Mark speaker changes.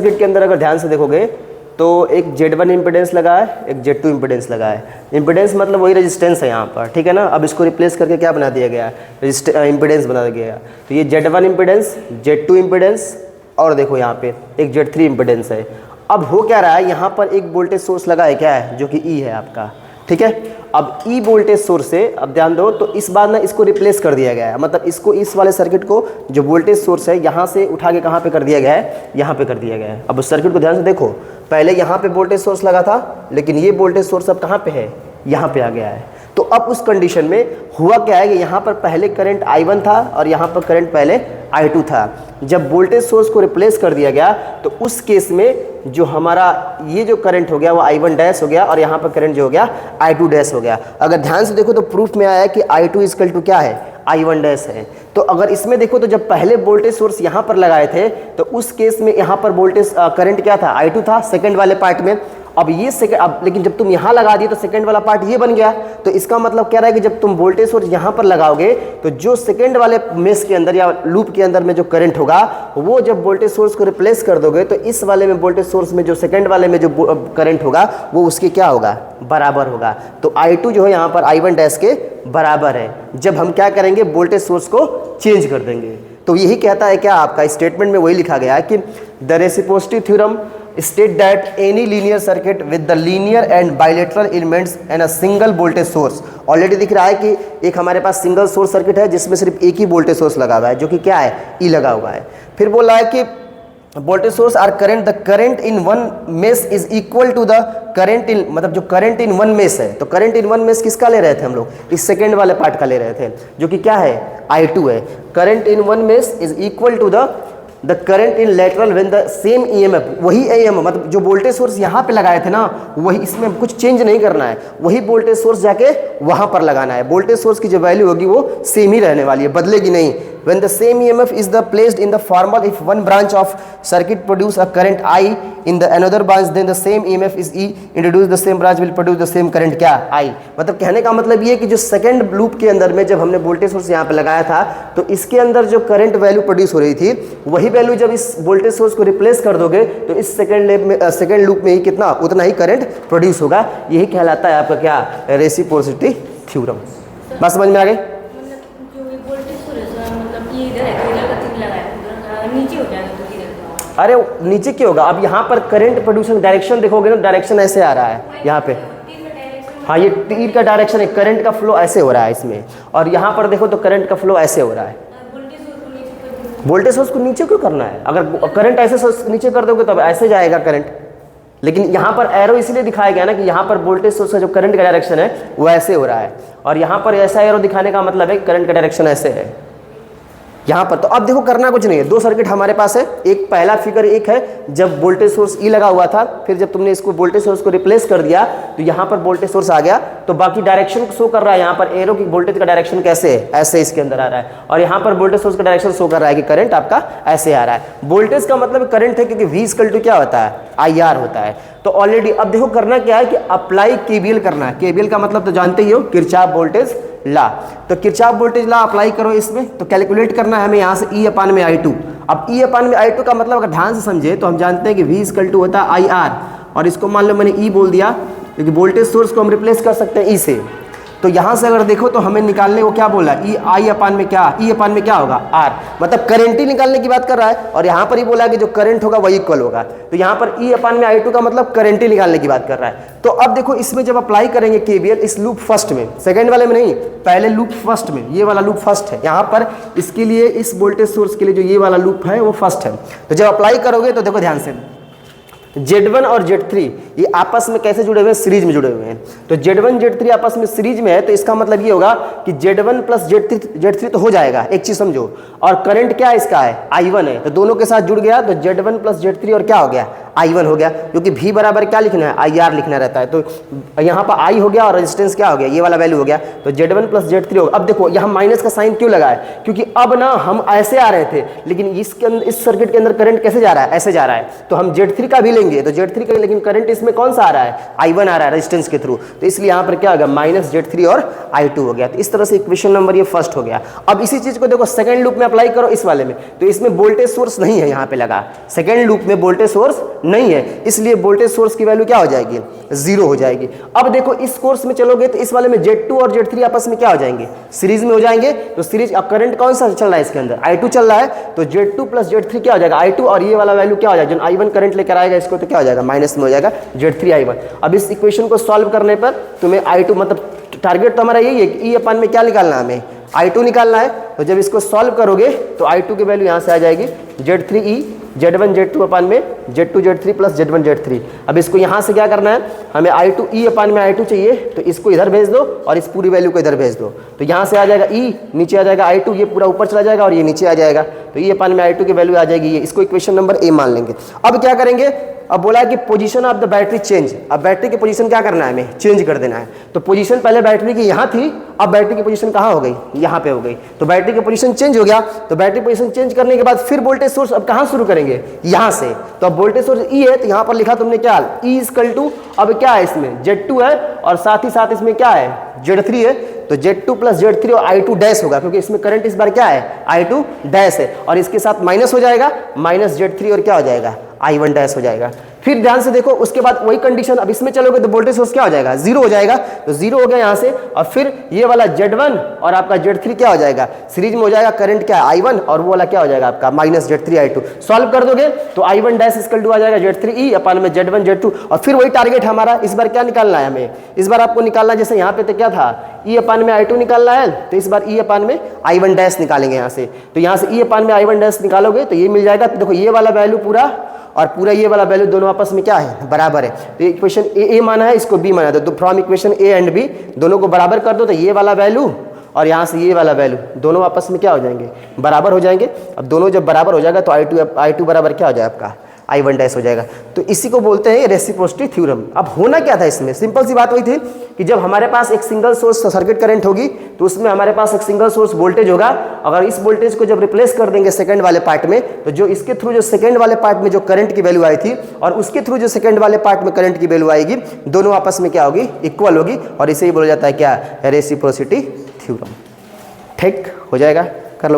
Speaker 1: Circuit के अंदर अगर ध्यान से देखोगे तो एक Z1 इम्पिडेंस लगा है, एक Z2 इम्पिडेंस लगा है। इम्पिडेंस मतलब वही रेजिस्टेंस है यहाँ पर, ठीक है ना। अब इसको रिप्लेस करके क्या बना दिया गया है, इम्पिडेंस बना दिया गया। तो ये Z1 इम्पिडेंस, Z2 इम्पिडेंस और देखो यहाँ पे एक Z3 इम्पिडेंस है। अब हो क्या रहा है, यहाँ पर एक वोल्टेज सोर्स लगा है, क्या है, जो कि E है आपका, ठीक है। अब E वोल्टेज सोर्स से, अब ध्यान दो, तो इस बार ना इसको रिप्लेस कर दिया गया है, मतलब इसको, इस वाले सर्किट को जो वोल्टेज सोर्स है यहाँ से उठा के कहाँ पे कर दिया गया है, यहाँ पे कर दिया गया है। अब उस सर्किट को ध्यान से देखो, पहले यहाँ पे वोल्टेज सोर्स लगा था, लेकिन ये वोल्टेज सोर्स अब कहाँ पे है, यहाँ पे आ गया है। तो अब उस कंडीशन में हुआ क्या है कि यहाँ पर पहले करंट I1 था और यहाँ पर करंट पहले I2 था। जब वोल्टेज सोर्स को रिप्लेस कर दिया गया तो उस केस में जो हमारा ये जो करंट हो गया वो I1 डैश हो गया और यहाँ पर करंट जो हो गया I2 डैश हो गया। अगर ध्यान से देखो तो प्रूफ में आया है कि I2 इक्वल टू क्या है, I1 डैश है। तो अगर इसमें देखो तो जब पहले वोल्टेज सोर्स यहाँ पर लगाए थे तो उस केस में यहाँ पर वोल्टेज करंट क्या था, I2 था सेकंड वाले पार्ट में। अब ये सेकंड, अब लेकिन जब तुम यहाँ लगा दिए तो सेकंड वाला पार्ट ये बन गया। तो इसका मतलब क्या रहा है कि जब तुम वोल्टेज सोर्स यहाँ पर लगाओगे तो जो सेकंड वाले मेश के अंदर या लूप के अंदर में जो करंट होगा वो जब वोल्टेज सोर्स को रिप्लेस कर दोगे तो इस वाले में वोल्टेज सोर्स में जो सेकंड वाले में जो करंट होगा वो उसके क्या होगा, बराबर होगा। तो I2 जो है यहाँ पर I1 डैश के बराबर है जब हम क्या करेंगे, वोल्टेज सोर्स को चेंज कर देंगे। तो यही कहता है क्या, आपका स्टेटमेंट में वही लिखा गया है कि the reciprocity theorem state that any linear circuit with the linear and bilateral elements and a single voltage source, already दिख रहा है कि एक हमारे पास सिंगल सोर्स सर्किट है जिसमें सिर्फ एक ही वोल्टेज सोर्स लगा हुआ है जो कि क्या है, E लगा हुआ है। फिर बोल रहा है कि voltage source or current, the current in one mesh is equal to the current in, मतलब जो करंट इन वन मेश है, तो करंट इन वन मेश किसका ले रहे थे हम लोग, इस सेकेंड वाले पार्ट का ले रहे थे जो कि क्या है, I2 है। Current in one mesh is equal to the current in lateral when the same EMF, वही AM, मतलब जो वोल्टेज सोर्स यहाँ पे लगाए थे ना वही, इसमें कुछ चेंज नहीं करना है, वही वोल्टेज सोर्स जाके वहाँ पर लगाना है। वोल्टेज सोर्स की जो वैल्यू होगी वो सेम ही रहने वाली है, बदलेगी नहीं। when the same EMF is the placed in the formal, if one branch of circuit produce a current I in the another branch, then the same EMF is E introduce the same branch will produce the same current क्या, I। मतलब कहने का मतलब ये है कि जो second loop के अंदर में जब हमने वोल्टेज सोर्स यहाँ पे लगाया था तो इसके अंदर जो करंट वैल्यू प्रोड्यूस हो रही थी वही वैल्यू जब इस वोल्टेज सोर्स को रिप्लेस कर दोगे तो इस सेकंड लूप में ही कितना, उतना ही करंट प्रोड्यूस होगा। यही कहलाता है आपका क्या, रेसिप्रोसिटी थ्योरम। बात समझ में आ गई? अरे नीचे क्यों होगा, अब यहाँ पर करंट प्रोड्यूसन डायरेक्शन देखोगे ना, डायरेक्शन ऐसे आ रहा है यहाँ पे, हाँ ये तीर का डायरेक्शन है, करंट का फ्लो ऐसे हो रहा है इसमें, और यहाँ पर देखो तो करंट का फ्लो ऐसे हो रहा है। वोल्टेज सोर्स को नीचे क्यों करना है, अगर करंट ऐसे नीचे कर दोगे तो ऐसे जाएगा करंट, लेकिन यहाँ पर एरो इसलिए दिखाया गया ना कि यहाँ पर वोल्टेज सोर्स का जो करंट का डायरेक्शन है वो ऐसे हो रहा है, और यहाँ पर ऐसा एरो दिखाने का मतलब है करंट का डायरेक्शन ऐसे है यहाँ पर। तो अब देखो करना कुछ नहीं है, दो सर्किट हमारे पास है, एक पहला फिगर एक है जब वोल्टेज सोर्स E लगा हुआ था, फिर जब तुमने इसको वोल्टेज सोर्स को रिप्लेस कर दिया तो यहाँ पर वोल्टेज सोर्स आ गया, तो बाकी डायरेक्शन शो कर रहा है यहाँ पर एरो की वोल्टेज का डायरेक्शन कैसे है, ऐसे इसके अंदर आ रहा है, और यहाँ पर वोल्टेज सोर्स का डायरेक्शन शो कर रहा है कि करंट आपका ऐसे आ रहा है। वोल्टेज का मतलब करंट है क्योंकि V क्या होता है, IR होता है। तो ऑलरेडी अब देखो करना क्या है कि अप्लाई KVL करना है। KVL का मतलब तो जानते ही हो, किरचॉफ वोल्टेज ला। तो किरचॉफ वोल्टेज ला अप्लाई करो इसमें, तो कैलकुलेट करना है हमें यहाँ से E अपान में I2। अब E अपान में I2 का मतलब अगर ध्यान से समझे तो हम जानते हैं कि V होता है IR, और इसको मान लो मैंने E बोल दिया क्योंकि वोल्टेज सोर्स को हम रिप्लेस कर सकते हैं E से। तो यहाँ से अगर देखो तो हमें निकालने को क्या बोला, E अपान में क्या, E अपान में क्या होगा, R, मतलब करंट ही निकालने की बात कर रहा है, और यहाँ पर ही बोला कि जो करंट होगा वही इक्वल होगा। तो यहाँ पर E अपान में I2 का मतलब करंट ही निकालने की बात कर रहा है। तो अब देखो इसमें जब अप्लाई करेंगे KVL इस लूप फर्स्ट में, सेकंड वाले में नहीं, पहले लूप फर्स्ट में, ये वाला लूप फर्स्ट है, यहाँ पर इसके लिए इस वोल्टेज सोर्स के लिए जो ये वाला लूप है वो फर्स्ट है। तो जब अप्लाई करोगे तो देखो ध्यान से, Z1 और Z3 ये आपस में कैसे जुड़े हुए हैं, सीरीज में जुड़े हुए हैं। तो Z1 Z3 आपस में सीरीज में है, तो इसका मतलब ये होगा कि Z1 प्लस Z3 तो हो जाएगा, एक चीज समझो, और करंट क्या है इसका है, I1 है, तो दोनों के साथ जुड़ गया तो Z1 प्लस Z3 और क्या हो गया, I1 हो गया, क्योंकि V बराबर क्या लिखना है, IR लिखना रहता है। तो यहाँ पर I हो गया और रेजिस्टेंस क्या हो गया, ये वाला वैल्यू हो गया, तो Z1 प्लस Z3 होगा। अब देखो यहाँ माइनस का साइन क्यों लगा है, क्योंकि अब ना हम ऐसे आ रहे थे, लेकिन इसके अंदर, इस सर्किट के अंदर करंट कैसे जा रहा है, ऐसे जा रहा है, तो हम Z3 का भी लेंगे, तो Z3 का, लेकिन करंट इसमें कौन सा आ रहा है, I1 आ रहा है रेजिस्टेंस के थ्रू, तो इसलिए यहाँ पर क्या होगा, माइनस Z3 और I2 हो गया। तो इस तरह से इक्वेशन नंबर ये फर्स्ट हो गया। अब इसी चीज को देखो सेकंड लूप में अप्लाई करो इस वाले में, तो इसमें वोल्टेज सोर्स नहीं है, यहाँ पे लगा सेकंड लूप में वोल्टेज सोर्स नहीं है, इसलिए वोल्टेज सोर्स की वैल्यू क्या हो जाएगी, 0 हो जाएगी। अब देखो इस कोर्स में चलोगे तो इस वाले में Z2 और Z3 आपस में क्या हो जाएंगे, सीरीज में हो जाएंगे। तो सीरीज, अब करंट कौन सा चल रहा है इसके अंदर, I2 चल रहा है, तो Z2 प्लस Z3 क्या हो जाएगा, I2, और ये वाला वैल्यू क्या हो जाएगा, जो I1 करंट लेकर आएगा इसको, तो क्या हो जाएगा, माइनस में हो जाएगा Z3 I1। अब इस इक्वेशन को सॉल्व करने पर तुम्हें I2, मतलब टारगेट तो हमारा यही है कि E अपन में क्या निकालना है, हमें I2 निकालना है। तो जब इसको सॉल्व करोगे तो I2 की वैल्यू यहाँ से आ जाएगी Z3E Z1 Z2 अपान में Z2 Z3 plus Z1 Z3। अब इसको यहाँ से क्या करना है, हमें I2 E अपान में I2 चाहिए, तो इसको इधर भेज दो और इस पूरी वैल्यू को इधर भेज दो, तो यहाँ से आ जाएगा E, नीचे आ जाएगा I2, ये पूरा ऊपर चला जाएगा और ये नीचे आ जाएगा, तो E अपान में I2 की वैल्यू आ जाएगी ये। इसको इक्वेशन नंबर A मान लेंगे। अब क्या करेंगे, अब बोला है कि position of the battery change, अब बैटरी की पोजीशन क्या करना है, हमें चेंज कर देना है। तो पोजीशन पहले बैटरी की यहाँ थी, अब बैटरी की पोजीशन कहाँ हो गई, यहाँ पे हो गई, तो बैटरी की पोजीशन चेंज हो गया। तो बैटरी पोजीशन चेंज करने के बाद फिर वोल्टेज सोर्स अब कहाँ शुरू करेंगे, यहाँ से। तो अब वोल्टेज सोर्स E है, तो यहाँ पर लिखा तुमने क्या, E इक्वल टू, अब क्या है इसमें Z2 है और साथ ही साथ इसमें क्या है, Z3 है, तो Z2 प्लस Z3 और I2 डैश होगा, क्योंकि इसमें करंट इस बार क्या है, I2 डैश है, और इसके साथ माइनस हो जाएगा, माइनस Z3 और क्या हो जाएगा, I1 डैश हो जाएगा। फिर ध्यान से देखो, उसके बाद वही कंडीशन, अब इसमें चलोगे तो वोल्टेज सोर्स क्या हो जाएगा, 0 हो जाएगा, तो 0 हो गया यहाँ से। और फिर ये वाला Z1 और आपका Z3 क्या हो जाएगा, सीरीज में हो जाएगा, करंट क्या है I1, और वो वाला क्या हो जाएगा आपका माइनस Z3 I2। सॉल्व कर दोगे तो I1 डैश इक्वल टू आ जाएगा Z3E अपान में Z1 Z2। और फिर वही टारगेट हमारा, इस बार क्या निकालना है हमें, इस बार आपको निकालना, जैसे यहाँ पे तो क्या था, E अपान में I2 निकालना है, तो इस बार E अपान में I1 डैश निकालेंगे यहाँ से। तो यहाँ से E अपान में I1 डैश निकालोगे तो ये मिल जाएगा। तो देखो ये वाला वैल्यू पूरा और पूरा ये वाला वैल्यू दोनों आपस में क्या है, बराबर है। तो इक्वेशन A माना है, इसको B माना है, तो from equation A and B दोनों को बराबर कर दो, तो ये वाला वैल्यू और यहाँ से ये वाला वैल्यू दोनों आपस में क्या हो जाएंगे, बराबर हो जाएंगे। अब दोनों जब बराबर हो जाएगा तो I2 बराबर क्या हो जाएगा आपका, I1 डैश हो जाएगा। तो इसी को बोलते हैं रेसिप्रोसिटी थ्योरम। अब होना क्या था इसमें, सिंपल सी बात वही थी कि जब हमारे पास एक सिंगल सोर्स सर्किट करंट होगी तो उसमें हमारे पास एक सिंगल सोर्स वोल्टेज होगा। अगर इस वोल्टेज को जब रिप्लेस कर देंगे सेकंड वाले पार्ट में, तो जो इसके थ्रू जो सेकंड वाले पार्ट में जो करंट की वैल्यू आई थी और उसके थ्रू जो सेकंड वाले पार्ट में करंट की वैल्यू आएगी, दोनों आपस में क्या होगी, इक्वल होगी, और इसे ही बोला जाता है क्या, रेसिप्रोसिटी थ्योरम। ठीक हो जाएगा।